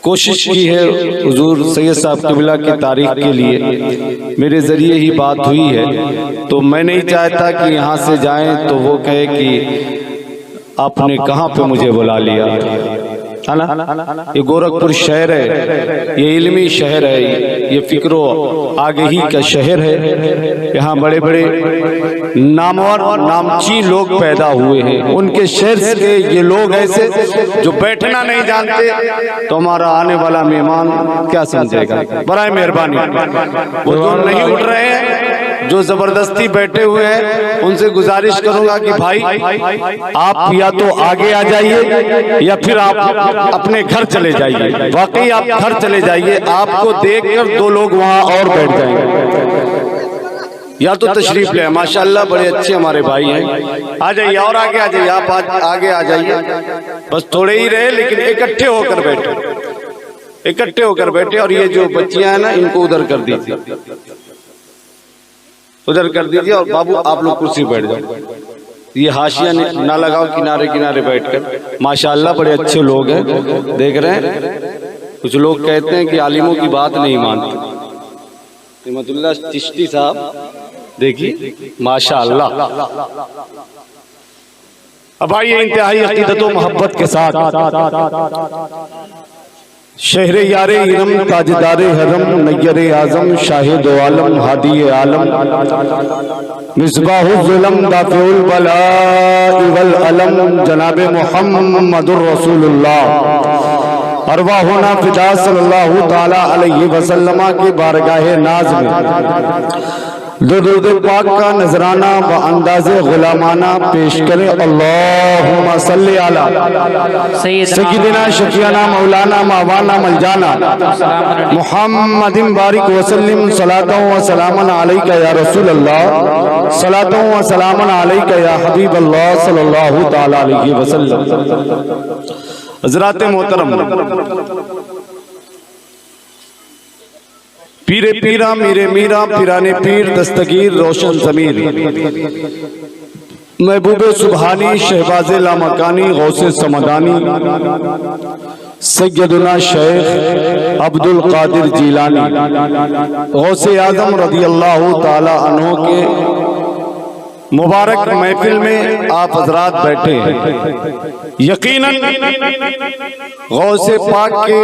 کوشش کی ہے حضور سید صاحب قبلہ کی تاریخ کے لیے، میرے ذریعے ہی بات ہوئی ہے، تو میں نہیں چاہتا کہ یہاں سے جائیں تو وہ کہے کہ آپ نے کہاں پہ مجھے بلا لیا، ہے نا؟ یہ گورکھپور شہر ہے، یہ علمی شہر ہے، یہ فکر و آگہی کا شہر ہے، یہاں بڑے بڑے نامور نامچی لوگ پیدا ہوئے ہیں، ان کے شہر سے یہ لوگ ایسے جو بیٹھنا نہیں جانتے تو ہمارا آنے والا مہمان کیا سمجھے گا؟ برائے مہربانی وہ جو نہیں اٹھ رہے ہیں، جو زبردستی بیٹھے ہوئے ہیں، ان سے گزارش کروں گا کہ بھائی آپ یا تو آگے آ جائیے یا پھر آپ اپنے گھر چلے جائیے، واقعی آپ گھر چلے جائیے، آپ کو دیکھ کر دو لوگ وہاں اور بیٹھ جائیں گے، یا تو تشریف لیں، ماشاءاللہ بڑے اچھے ہمارے بھائی ہیں، آ جائیے اور آگے آ جائیے، آپ آگے آ جائیے، بس تھوڑے ہی رہے لیکن اکٹھے ہو کر بیٹھے، اکٹھے ہو کر بیٹھے، اور یہ جو بچیاں ہیں نا ان کو ادھر کر دیجیے، ادھر کر دیجیے، اور بابو آپ لوگ کرسی بیٹھ جاؤ، یہ حاشیہ نہ لگاؤ، کنارے کنارے بیٹھ کر، ماشاءاللہ بڑے اچھے لوگ ہیں، دیکھ رہے ہیں کچھ لوگ کہتے ہیں کہ عالموں کی بات نہیں مانتے، رحمت اللہ چشتی صاحب دیکھیے ماشاءاللہ، اب آئیے انتہائی عقیدت و محبت کے ساتھ شہر یار ارم تاجدار حرم نیر اعظم شاہد عالم ہادی عالم مصباح الظلم دافع البلاء والعلم جناب محمد الرسول اللہ، ارواحنا فدا صلی اللہ تعالی علیہ وسلم کی بارگاہ ناز میں درود پاک کا نذرانہ بانداز غلامانہ پیش کریں۔ اللہم صلی علی سیدنا شفیعنا مولانا مولانا ملجانا محمد بارک وسلم، صلاۃ و سلام علیک یا رسول اللہ، صلاۃ و سلام علیک یا حبیب اللہ صلی اللہ تعالی علیہ وسلم۔ حضرات محترم، پیرے پیرا میرے میرا پیرانے پیر دستگیر روشن ضمیر، محبوب سبحانی شہباز لامکانی غوث سمدانی سیدنا شیخ عبد القادر جیلانی غوث اعظم رضی اللہ تعالی عنہ کے مبارک محفل میں آپ حضرات بیٹھے ہیں، یقیناً غوث پاک کے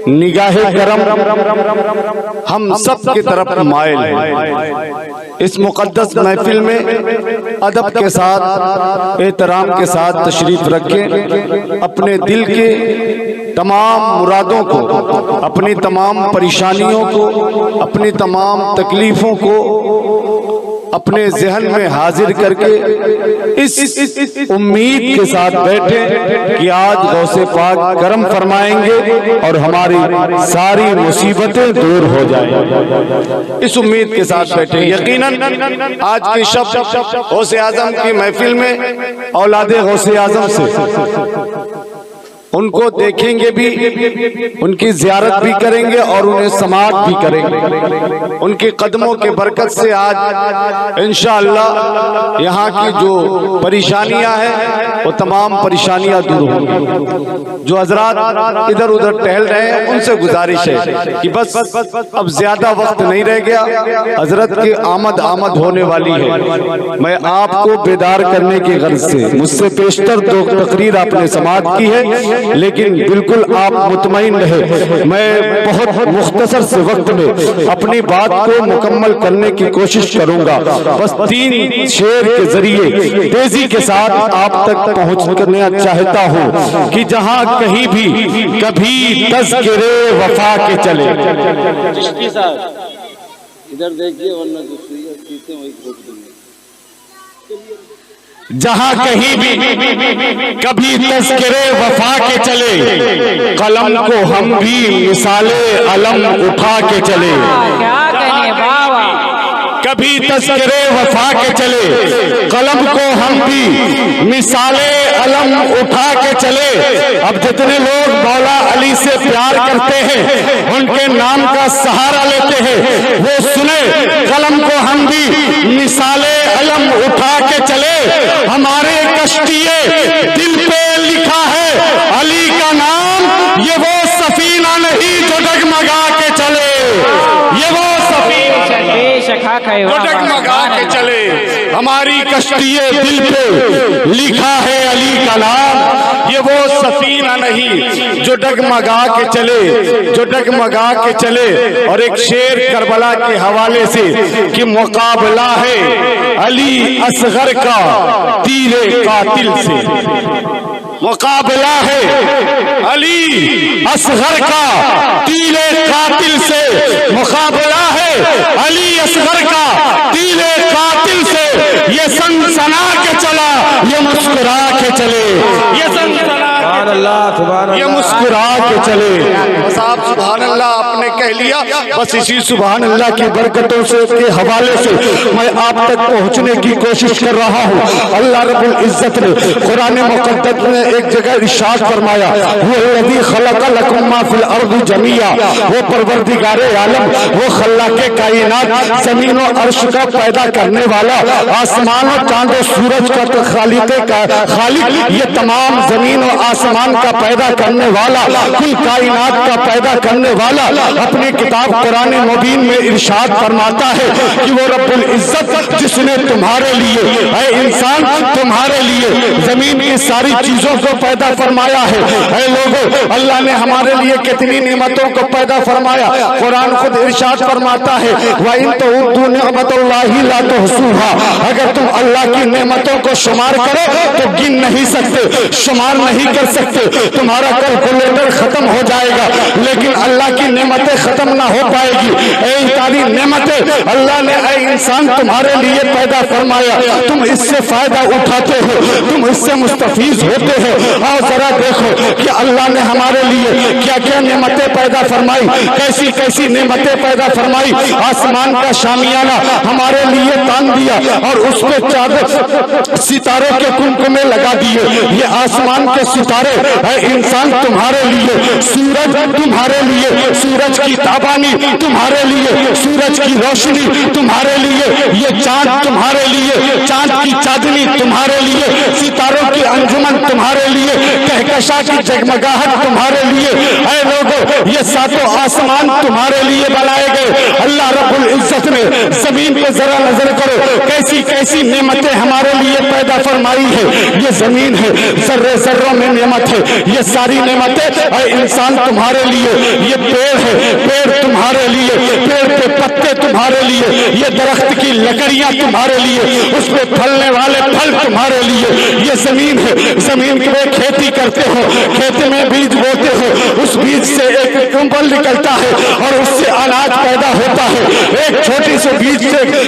نگاہ کرم ہم سب کی طرف مائل ہیں۔ اس مقدس محفل میں ادب کے ساتھ احترام کے ساتھ تشریف رکھیں، اپنے دل کے تمام مرادوں کو، اپنی تمام پریشانیوں کو، اپنی تمام تکلیفوں کو اپنے ذہن میں حاضر کر کے اس امید کے ساتھ بیٹھے کہ آج غوث پاک کرم فرمائیں گے اور ہماری ساری مصیبتیں دور ہو جائیں، اس امید کے ساتھ بیٹھے۔ یقیناً آج کی شب غوث اعظم کی محفل میں اولاد غوث اعظم سے ان کو دیکھیں گے بھی، ان کی زیارت بھی کریں گے اور انہیں سماعت بھی کریں گے، ان کے قدموں کے برکت سے آج انشاءاللہ یہاں کی جو پریشانیاں ہیں وہ تمام پریشانیاں دور ہوں گی۔ جو حضرات ادھر ادھر ٹہل رہے ہیں ان سے گزارش ہے کہ بس اب زیادہ وقت نہیں رہ گیا، حضرت کی آمد ہونے والی ہے۔ میں آپ کو بیدار کرنے کی غرض سے مجھ سے پیشتر دو تقریر آپ نے سماعت کی ہے، لیکن بالکل آپ مطمئن رہے، میں بہت مختصر سے وقت میں اپنی بات کو مکمل کرنے کی کوشش کروں گا، بس 3 شعر کے ذریعے تیزی کے ساتھ آپ تک پہنچنا چاہتا ہوں کہ جہاں کہیں بھی کبھی تذکرے وفا کے چلے۔ چشتی صاحب ادھر دیکھیے، ورنہ جو سوئی چیزیں وہی کھوٹ دیں گے۔ جہاں کہیں بھی کبھی تذکرے وفا کے چلے، قلم کو ہم بھی مثال علم اٹھا کے چلے۔ کبھی تذکرے وفا کے چلے، قلم کو ہم بھی مثال علم اٹھا کے چلے۔ اب جتنے لوگ مولا علی سے پیار کرتے ہیں، ان کے نام کا سہارا لیتے ہیں، وہ سنے قلم کو ہم بھی مثال علم اٹھا کے چلے۔ ہمارے کشتیے دل پہ لکھا ہے علی کا نام، یہ وہ سفینہ نہیں جو ڈگمگا کے چلے، یہ وہ جو ڈگمگا کے چلے، ہماری کشتی دل پہ لکھا ہے علی کا نام، یہ وہ سفینہ نہیں جو ڈگمگا کے چلے، جو ڈگمگا کے چلے۔ اور ایک شعر کربلا کے حوالے سے کہ مقابلہ ہے علی اصغر کا تیر قاتل سے، مقابلہ ہے علی اصغر کا تیر قاتل سے، مقابلہ ہے علی اصغر کا تیر قاتل سے، یہ سنسنا کے چلا، یہ مسکرا کے چلے، یہ سنسنا یہ مسکرا کے چلے۔ صاحب سبحان اللہ آپ نے کہہ لیا، بس اسی سبحان اللہ کی برکتوں سے کے حوالے سے میں آپ تک پہنچنے کی کوشش کر رہا ہوں۔ اللہ رب العزت نے قرآن مقدس میں ایک جگہ ارشاد فرمایا، وہ الذی خلق لکم ما فی الارض جمیعا، وہ پروردگار عالم، وہ خلاق کائنات، زمین و عرش کا پیدا کرنے والا، آسمان و چاند و سورج کا خالق، یہ تمام زمین و آسمان کا پیدا کرنے والا، کل کائنات کا پیدا کرنے والا، اپنی کتاب قرآن مبین میں ارشاد فرماتا ہے کہ وہ رب العزت جس نے تمہارے لیے، اے انسان تمہارے لیے زمین کی ساری چیزوں کو پیدا فرمایا ہے۔ اے لوگوں، اللہ نے ہمارے لیے کتنی نعمتوں کو پیدا فرمایا، قرآن خود ارشاد فرماتا ہے وَإِن تَعُدُّوا نِعْمَتَ اللَّهِ لَا تُحْصُوهَا، اگر تم اللہ کی نعمتوں کو شمار کرو تو گن نہیں سکتے، شمار نہیں کر سکتے، تمہارا کیلکولیٹر ختم ہو جائے گا لیکن اللہ کی نعمتیں ختم نہ ہو پائے گی۔ اے ساری نعمتیں اللہ نے اے انسان تمہارے لیے پیدا فرمایا، تم اس سے فائدہ اٹھاتے ہو، تم اس سے مستفیض ہوتے ہو۔ اور ذرا دیکھو کہ اللہ نے ہمارے لیے کیا کیا نعمتیں پیدا فرمائی، کیسی کیسی نعمتیں پیدا فرمائی۔ آسمان کا شامیانہ ہمارے لیے تان دیا اور اس پہ چادر ستاروں کے کمکمے لگا دیے، یہ آسمان کے ستارے اے انسان تمہارے لیے، سورج تمہارے لیے، سورج کی تابانی تمہارے لیے، سورج کی روشنی تمہارے لیے، یہ چاند تمہارے لیے، چاند کی چاندنی تمہارے لیے، ستاروں کی انجمن تمہارے لیے، کہکشاں کی جگمگاہٹ تمہارے لیے۔ اے لوگوں، یہ ساتوں آسمان تمہارے لیے بنائے گئے۔ اللہ رب العزت نے زمین پہ ذرا نظر کرو، کیسی کیسی نعمتیں ہمارے لیے پیدا فرمائی ہے۔ یہ زمین ہے، ذرے ذروں میں نعمت ہے، یہ ساری نعمتیں اے انسان تمہارے لیے۔ یہ پیڑ ہے، پیڑ تمہارے لیے، پیڑ کے پتے تمہارے لیے، یہ درخت کی لکڑیاں تمہارے لیے، اس پہ پھلنے والے پھل تمہارے لیے۔ یہ زمین ہے، زمین پہ کھیتی کرتے ہو، کھیت میں بیج بوتے ہو، اس بیج سے ایک کنبل نکلتا ہے اور اس سے اناج پیدا ہوتا ہے۔ ایک چھوٹی سے بیج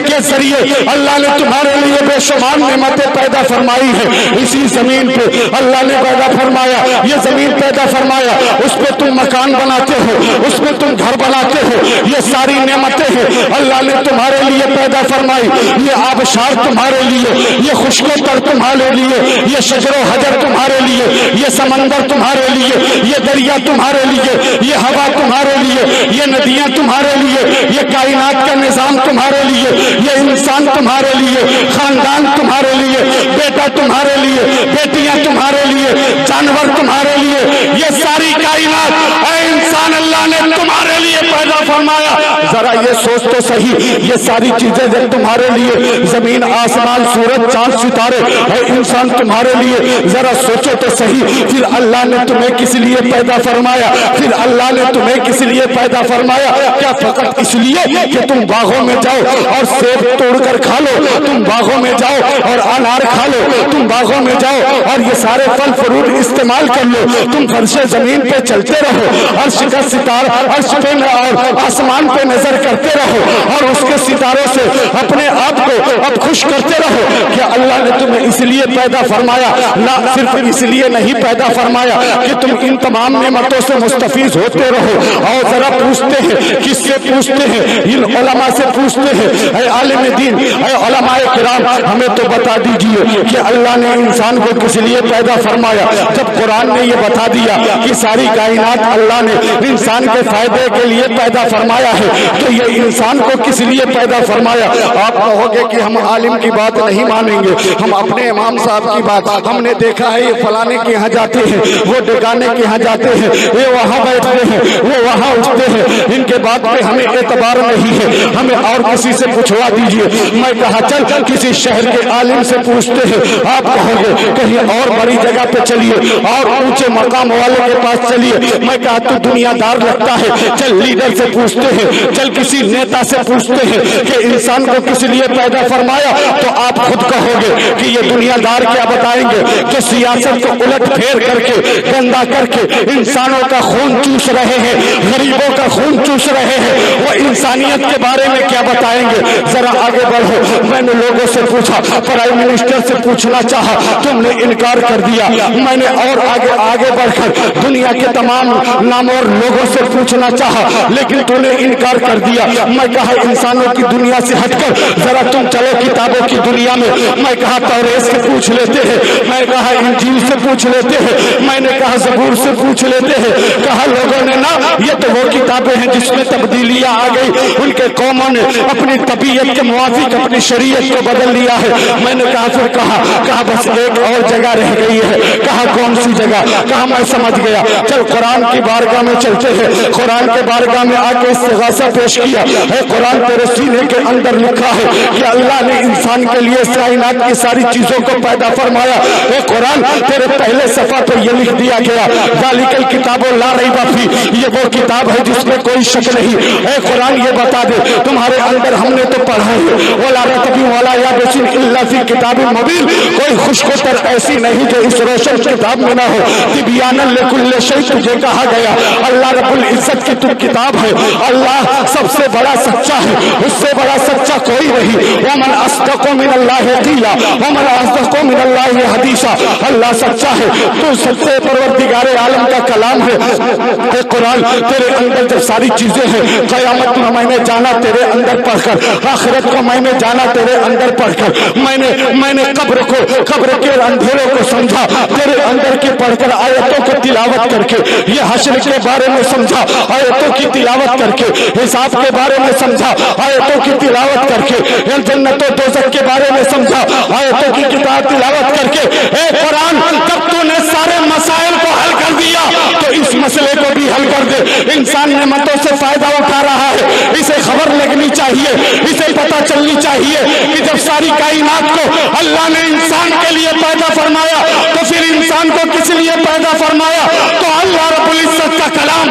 کے ذریعے اللہ نے تمہارے لیے بے شمار نعمتیں پیدا فرمائی ہے۔ اسی زمین پہ اللہ نے پیدا فرمایا، یہ زمین پیدا فرمایا، اس پہ تم مکان بناتے ہو، اس پہ تم گھر بناتے ہو، یہ ساری نعمتیں ہیں اللہ نے تمہارے لیے پیدا فرمائی۔ یہ آبشار تمہارے لیے، یہ خشک و تر تمہارے لیے، یہ شجر و حجر تمہارے لیے، یہ سمندر تمہارے لیے، یہ دریا تمہارے لیے، یہ ہوا تمہارے لیے، یہ ندیاں تمہارے لیے، یہ کائنات کا نظام تمہارے لیے، یہ انسان تمہارے لیے، خاندان تمہارے لیے، بیٹا تمہارے لیے، بیٹیاں تمہارے لیے، جانور تمہارے لیے، یہ ساری کائنات اے انسان اللہ نے تمہارے لیے پیدا فرمایا۔ ذرا یہ سوچ تو صحیح، یہ ساری چیزیں جب تمہارے لیے، زمین آسمان سورج چاند ستارے اے انسان تمہارے لیے، ذرا سوچو تو صحیح، پھر اللہ نے تمہیں کس لیے پیدا فرمایا؟ پھر اللہ نے تمہیں کس لیے پیدا فرمایا؟ کیا فقط اس لیے کہ تم باغوں میں جاؤ اور سیب توڑ کر کھا لو، تم باغوں میں جاؤ اور انار کھا لو، تم باغوں میں جاؤ اور یہ سارے پھل فروٹ استعمال کر لو، تم فرش زمین پہ چلتے رہو، عرش کا ستارہ عرش پہ اور آسمان پہ نظر کرتے رہو اور اس کے ستاروں سے اپنے آپ کو اب خوش کرتے رہو؟ کہ اللہ نے تمہیں اس لیے پیدا فرمایا؟ نہ صرف اس لیے نہیں پیدا فرمایا کہ تم ان تمام نعمتوں سے مستفیض ہوتے رہو۔ اور ذرا پوچھتے ہیں، کس سے پوچھتے ہیں؟ ان علماء سے پوچھتے ہیں، اے عالم دین، اے علماء کرام، ہمیں تو بتا دیجئے کہ اللہ نے انسان کو کس لیے پیدا فرمایا؟ جب قرآن نے یہ بتا دیا کہ ساری کائنات اللہ نے ان इंसान के फायदे के लिए पैदा फरमाया है, तो ये इंसान को किस लिए पैदा फरमाया? आप कहोगे कि हम आलिम की बात नहीं मानेंगे, हम अपने इमाम साहब की बात, हमने देखा है ये फलाने के यहाँ जाते हैं, वो डगाने के यहाँ जाते हैं, ये वहाँ बैठते हैं, वो वहाँ उठते हैं, इनके बात पे हमें एतबार नहीं है, हमें और किसी से पूछवा दीजिए। मैं कहा चल किसी शहर के आलिम से पूछते हैं। आप कहोगे कहीं और बड़ी जगह पे चलिए और ऊंचे मकाम वाले के पास चलिए। मैं कहा तू दुनियादार लगता है, चल लीडर से पूछते हैं, चल किसी नेता से पूछते हैं कि इंसान को किस लिए पैदा फरमाया, तो आप खुद कहोगे कि ये दुनियादार क्या बताएंगे जो सियासत को उलट फेर करके गंदा करके इंसानों का खून चूस रहे हैं, गरीबों का खून चूस रहे हैं, वो इंसानियत के बारे में क्या बताएंगे? जरा आगे बढ़ो। मैंने लोगों से पूछा, प्राइम मिनिस्टर से पूछना चाहा, तुमने इनकार कर दिया। मैंने और आगे बढ़कर दुनिया के तमाम नामवर लोगों से पूछना चाहा, लेकिन तूने इनकार कर दिया। मैं कहा इंसानों की दुनिया से हटकर जरा तुम चलो किताबों की दुनिया में। मैं कहा तौरेत से पूछ लेते हैं, मैं कहा इंजील से पूछ लेते हैं, मैंने कहा ज़बूर से पूछ लेते हैं। कहा लोगों ने ना ये तो वो किताबें हैं जिसमें तब्दीलियां आ गई, उनके कौमों ने अपनी तबीयत के मुआफिक अपनी शरीयत को बदल लिया है। मैंने कहा फिर कहा बस एक और जगह रह गई है। कहा कौन सी जगह? कहा मैं समझ गया, चल कुरान की बारगाह में चलते हैं। कुरान के बारगाह में आके इस्तिगासा पेश किया है। कुरान तेरे सीने के अंदर लिखा है कि अल्लाह ने इंसान के लिए कायनात की सारी चीजों को पैदा फरमाया। ए कुरान तेरे पहले सफा पर यह लिख दिया गया, ज़ालिकल किताबो ला रैब फी, ये वो किताब है जिसमें कोई शक नहीं। ए कुरान ये बता दे तुम्हारे अंदर हमने तो पढ़ा है वला रतबी वला याबिसिन इल्ला फी किताबिन मुबीन, कोई खुशकोतर ऐसी नहीं जो इस रोशन किताब में ना हो। तिबियानन लिकुल्लि शै, तुझे कहा गया अल्लाह रब्बुल इज्जत की तू किताब है। अल्लाह सबसे बड़ा सच्चा है, उससे बड़ा सच्चा कोई नहीं। वमन अस्दक़ु मिनल्लाहि क़ीला वमन अस्दक़ु मिनल्लाहि हदीसा, अल्लाह सच्चा है, तू सच्चे परवरदिगारे आलम का कलाम है। ए कुरान तेरे अंदर जब सारी चीजें हैं, क़यामत में मैंने जाना तेरे अंदर पढ़कर, आखिरत को मैंने जाना तेरे अंदर पढ़कर, मैंने कब्र के अंधेरों को समझा तेरे अंदर के पढ़कर, आयतों को तिलावत करके, ये हश्र के बारे में समझा आयतों की तिलावत करके, हिसाब के बारे में समझा आयतों की तिलावत करके, जन्नत और दोज़ख के बारे में समझा आयतों की किताब तिलावत करके। ए कुरान जब तूने सारे मसाइल को हल कर दिया तो इस मसले को भी हल कर दे। इंसान नेमतों से फायदा उठा रहा है, इसे खबर लगनी चाहिए, इसे पता चलनी चाहिए कि जब सारी कायनात को अल्लाह ने इंसान के लिए पैदा फरमाया तो फिर इंसान को किस लिए पैदा फरमाया? तो अल्लाह रब्बुल इज्जत का कलाम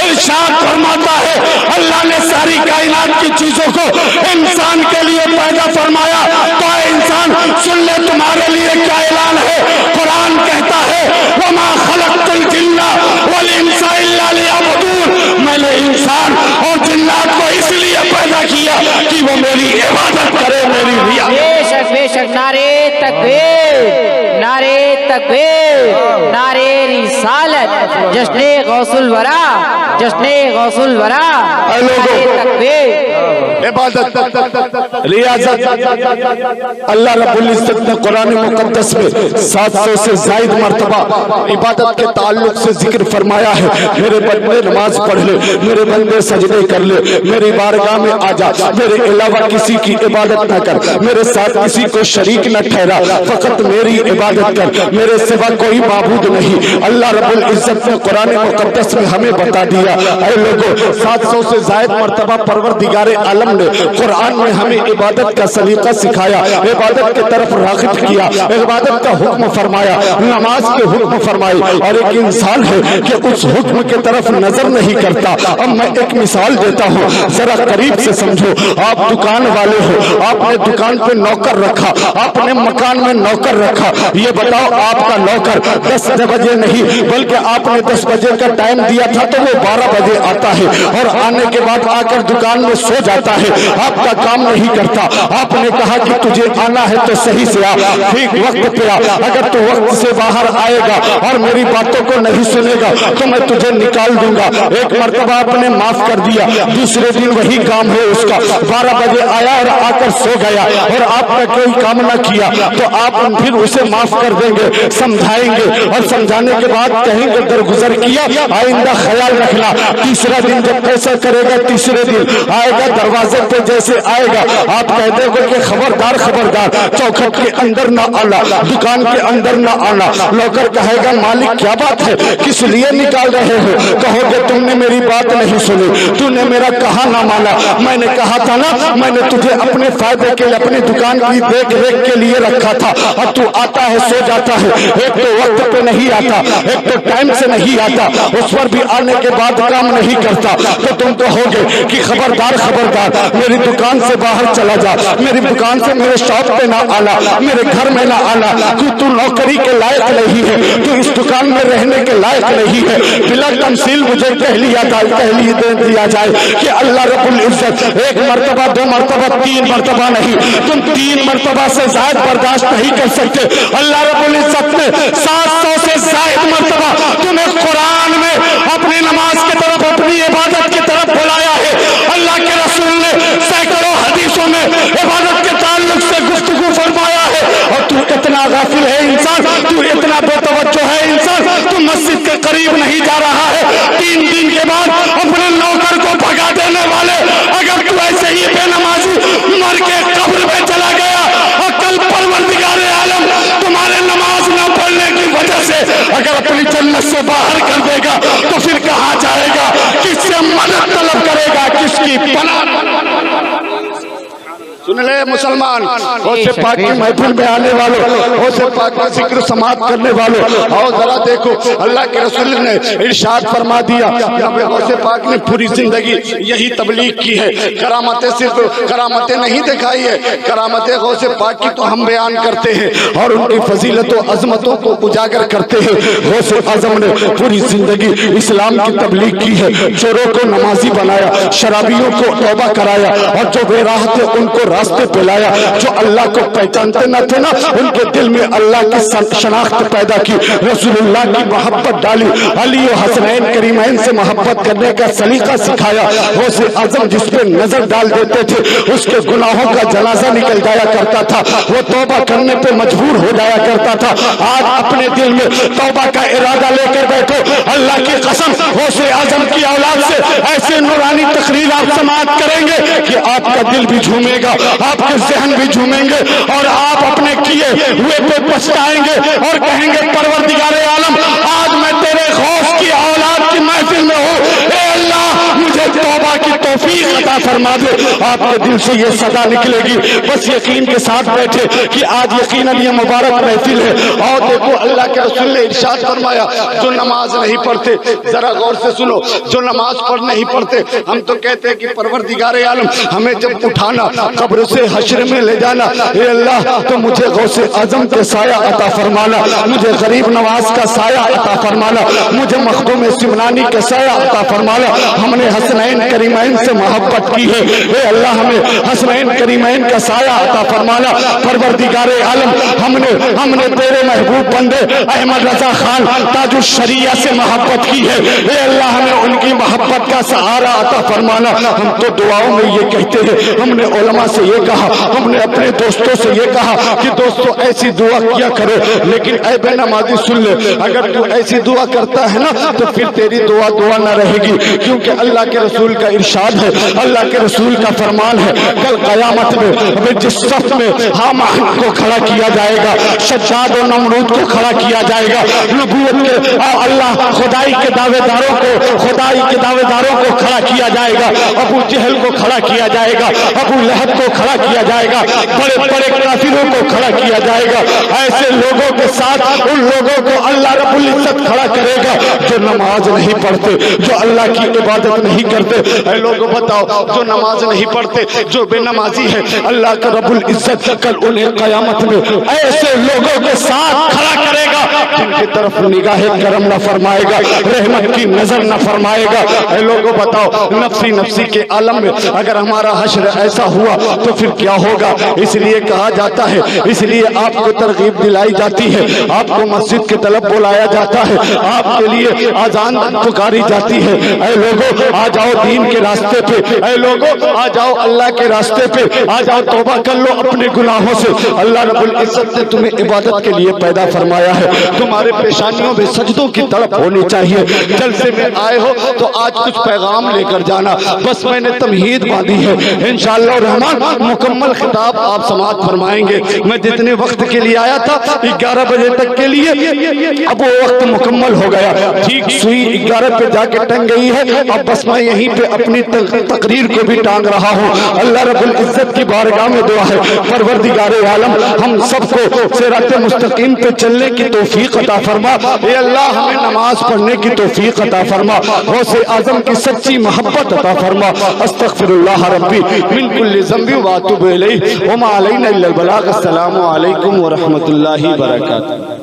इरशाद फरमाता है अल्लाह ने सारी कायनात की चीजों को इंसान के लिए पैदा फरमाया। तो इंसान सुन ले तुम्हारे लिए क्या ऐलान है। कुरान कहता है वमा खलक़तुल जिन्ना वल इंसा इल्ला लियअबुदून, मैंने इंसान और जिन्नात को इसलिए पैदा किया कि वो मेरी इबादत करे, मेरी रिया। बेशक नारे तकबीर, नारे तकबीर, नारे रिसालत, जश्ने गौसुल वरा, जश्ने गौसुल वरा, नारे तकबीर, इबादत रियाजत। अल्लाह रब्बुल इज्जत ने कुरान मुकद्दस में 700 से ज़ायद मर्तबा इबादत के ताल्लुक से जिक्र फरमाया है। मेरे बंदे नमाज पढ़ ले, मेरे बंदे सजदे कर ले, मेरी बारगाह में आ जा, मेरे अलावा किसी की इबादत न कर, मेरे साथ किसी को शरीक न ठहरा, फकत मेरी इबादत कर, मेरे सिवा कोई माबूद नहीं। अल्लाह रब्बुल इज्जत ने कुरान मुकद्दस में हमें बता दिया। ऐ लोगों 700 से ज़ायद मर्तबा परवरदिगारे आलम ने कुरान में हमें इबादत का सलीका सिखाया, इबादत की तरफ राग़िब किया, इबादत का हुक्म फरमाया, नमाज के हुक्म फरमाई। और एक इंसान है कि उस हुक्म की तरफ नजर नहीं करता। अब मैं एक मिसाल देता हूँ, जरा करीब से समझो। आप दुकान वाले हो, आपने दुकान पे नौकर रखा, आपने मकान में नौकर रखा। ये बताओ आपका नौकर 10 बजे नहीं बल्कि आपने 10 बजे का टाइम दिया था तो वो 12 12 बजे आता है और आने के बाद आकर दुकान में सो जाता है, आपका काम नहीं करता। आपने कहा कि तुझे आना है तो सही से आ, ठीक वक्त पे आ। अगर तू वक्त से बाहर आएगा और मेरी बातों को नहीं सुनेगा तो मैं तुझे निकाल दूंगा। एक मर्तबा आपने माफ कर दिया, दूसरे दिन वही काम है उसका, 12 बजे आया और आकर सो गया और आपने कोई काम ना किया तो आप फिर उसे माफ कर देंगे, समझाएंगे और समझाने के बाद कहेंगे दरगुजर किया, आइंदा ख्याल रखना। तीसरा दिन जब कैसा करेगा, तीसरे दिन आएगा दरवाजे पे जैसे आएगा आप कह दोगे कि खबरदार खबरदार, चौखट के अंदर ना आना, दुकान के अंदर ना आना। नौकर कहेगा मालिक क्या बात है, किस लिए निकाल रहे हो? कहोगे तुमने मेरी बात नहीं सुनी, तूने मेरा कहा ना माना। मैंने कहा था ना, मैंने तुझे अपने फायदे के लिए अपनी दुकान की देख रेख के लिए रखा था और तू आता है सो जाता है। एक तो वक्त पे नहीं आता, एक तो टाइम से नहीं आता, उस पर भी आने के बाद काम नहीं करता तो तुम कहोगे कि खबरदार खबरदार, मेरी दुकान से बाहर चला जा, मेरी दुकान से मेरे शॉप पे ना आना, मेरे घर में ना आना, तू नौकरी के लायक नहीं है, तू इस दुकान में रहने के लायक नहीं है। बिला तमसील मुझे कह दिया जाए कि अल्लाह रब्बुल इज्जत एक मर्तबा, 2 मर्तबा, 3 मर्तबा नहीं, तुम 3 मर्तबा से ज्यादा बर्दाश्त नहीं कर सकते। अल्लाह रब्बुल इज्जत ने 700 से ज्यादा मर्तबा तुम्हें कुरान में अपनी नमाज की तरफ, अपनी इबादत की तरफ बुलाया है। अल्लाह के रसूल ने सैकड़ों हदीसों में इबादत के ताल्लुक से गुफ्तगू फरमाया है और तू इतना गाफिल है इंसान, तू इतना बेतवज्जो है इंसान, तू मस्जिद के करीब नहीं जा रहा है। 3 दिन के बाद अपने नौकर को भगा देने वाले, अगर तू ऐसे ही बेनमाजी मर के कब्र में चला गया और कल परवरदिगार आलम तुम्हारे नमाज न पढ़ने की वजह से अगर अपनी जन्नत से बाहर कर देगा तो फिर कहाँ जाएगा, किससे मदद तलब करेगा, किसकी पनाह? सुन ले मुसलमान, होशे पाक की महफिल में आने वालों, होशे पाक का जिक्र समाप्त करने वालों, और जरा देखो अल्लाह के रसूल ने इरशाद फरमा दिया। होशे पाक ने पूरी जिंदगी यही तबलीग की है, करामतें सिर्फ करामतें नहीं दिखाई है, करामतें होशे पाक की तो हम बयान करते हैं और उनकी फजीलतों अजमतों को उजागर करते हैं। होशे आजम ने पूरी जिंदगी इस्लाम की तबलीग की है, चोरों को नमाजी बनाया, शराबियों को तौबा कराया और जो बेराह थे उनको रास्ते पे लाया। जो अल्लाह को पहचानते न थे ना, उनके दिल में अल्लाह की शनाख्त पैदा की, रसूलुल्लाह की मोहब्बत डाली, अली और हसनैन करीमैन से मोहब्बत करने का सलीका सिखाया। गौसे आजम जिस पे नजर डाल देते थे उसके गुनाहों का जनाजा निकल जाया करता था, वो तौबा करने पे मजबूर हो जाया करता था। आज अपने दिल में तौबा का इरादा लेकर बैठो, अल्लाह की कसम गौसे आजम की औलाद से ऐसे नूरानी तकरीर आप समाप्त करेंगे कि आपका दिल भी झूमेगा, आपके जहन भी झूमेंगे और आप अपने किए हुए पे पछताएंगे और कहेंगे परवरदिगारे आलम आज मैं तेरे खौफ की औलाद की महफिल में हूँ, ए अल्लाह मुझे तौबा की तौफीक अता फरमा दे। आपके दिल से ये सदा निकलेगी, बस यकीन के साथ बैठे कि आज यकीनन ये मुबारक महफिल है। और देखो अल्लाह के रसूल ने इरशाद फरमाया, जो नमाज नहीं पढ़ते, जरा गौर से सुनो, जो नमाज पढ़ नहीं पढ़ते, हम तो कहते हैं कि परवरदिगारे आलम हमें जब उठाना कब्र से हश्र में ले जाना, ए अल्लाह तो मुझे गौसे आजम के साया अता फरमाना, मुझे गरीब नवाज का साया अता फरमाना, मुझे मखदूम सिमनानी का साया अता फरमाना। हमने हसनैन करीमैन से मोहब्बत की है, ए अल्लाह हमें हसनैन करीमैन का साया अता फरमाना। परवरदिगारे आलम हमने तेरे महबूब बंदे अहमद रजा खान ताजुल शरिया से मोहब्बत की है, ए अल्लाह हमें उनकी मोहब्बत का सहारा अता फरमाना। हम तो दुआओं में ये कहते हैं, हमने उलमा से ये कहा, हमने अपने दोस्तों से ये कहा कि दोस्तों ऐसी दुआ किया करो, लेकिन ऐ बेनमाजी सुन ले, अगर तू ऐसी दुआ करता है ना तो फिर तेरी दुआ न रहेगी, क्योंकि अल्लाह के रसूल का इरशाद है, अल्लाह के रसूल का फरमान है, कल कयामत में जिस सफ में हामान को खड़ा किया जाएगा, शद्दाद और नमरूद को खड़ा किया जाएगा, नबूवत के अल्लाह खुदाई के दावेदारों को खड़ा किया जाएगा, अबू जहल को खड़ा किया जाएगा, अबू लहब को खड़ा किया जाएगा, बड़े बड़े काफिरों को खड़ा किया जाएगा। ऐसे लोगों के साथ उन लोगों को अल्लाह रब्बुल इज्जत खड़ा करेगा जो नमाज नहीं पढ़ते, जो अल्लाह की इबादत नहीं करते। ऐ लोगों बताओ جو نماز نہیں پڑھتے، جو بے نمازی ہے، اللہ کا رب العزت کل انہیں قیامت میں ایسے لوگوں کے ساتھ کھڑا کرے گا جن کی طرف نگاہ کرم نہ فرمائے گا، رحمت کی نظر نہ فرمائے گا۔ اے لوگوں بتاؤ، نفسی نفسی کے عالم میں اگر ہمارا حشر ایسا ہوا تو پھر کیا ہوگا؟ اس لیے کہا جاتا ہے، اس لیے آپ کو ترغیب دلائی جاتی ہے، آپ کو مسجد کی طرف بلایا جاتا ہے، آپ کے لیے اذان پکاری جاتی ہے۔ اے لوگوں آ جاؤ دین کے راستے پہ، اے لوگوں آ جاؤ اللہ کے راستے پہ، آ جاؤ توبہ کر لو اپنے گناہوں سے۔ اللہ رب العزت نے تمہیں عبادت کے لیے پیدا فرمایا ہے، تمہارے پیشانیوں میں سجدوں کی تڑپ ہونی چاہیے۔ جلسے میں آئے ہو تو آج کچھ پیغام لے کر جانا، بس میں نے تمہید باندھی ہے، انشاءاللہ الرحمن مکمل خطاب آپ سماعت فرمائیں گے۔ میں جتنے وقت کے لیے آیا تھا 11 بجے تک کے لیے، اب وہ وقت مکمل ہو گیا، ٹھیک سوئی 11 پہ جا کے ٹنگ گئی ہے، اب بس میں یہیں پہ اپنی تقریر کو بھی ٹانگ رہا ہوں۔ اللہ رب العزت کی بارگاہ میں دعا ہے، پروردگار عالم ہم سب کو صراط مستقیم پہ چلنے کی توفیق عطا فرما۔ اے اللہ ہمیں نماز پڑھنے کی توفیق عطا فرما، غوث اعظم کی سچی محبت عطا فرما۔ استغفر اللہ ربی من کل ذنب واتوب الیہ وما علینا الا البلاغ۔ السلام علیکم ورحمۃ اللہ وبرکاتہ۔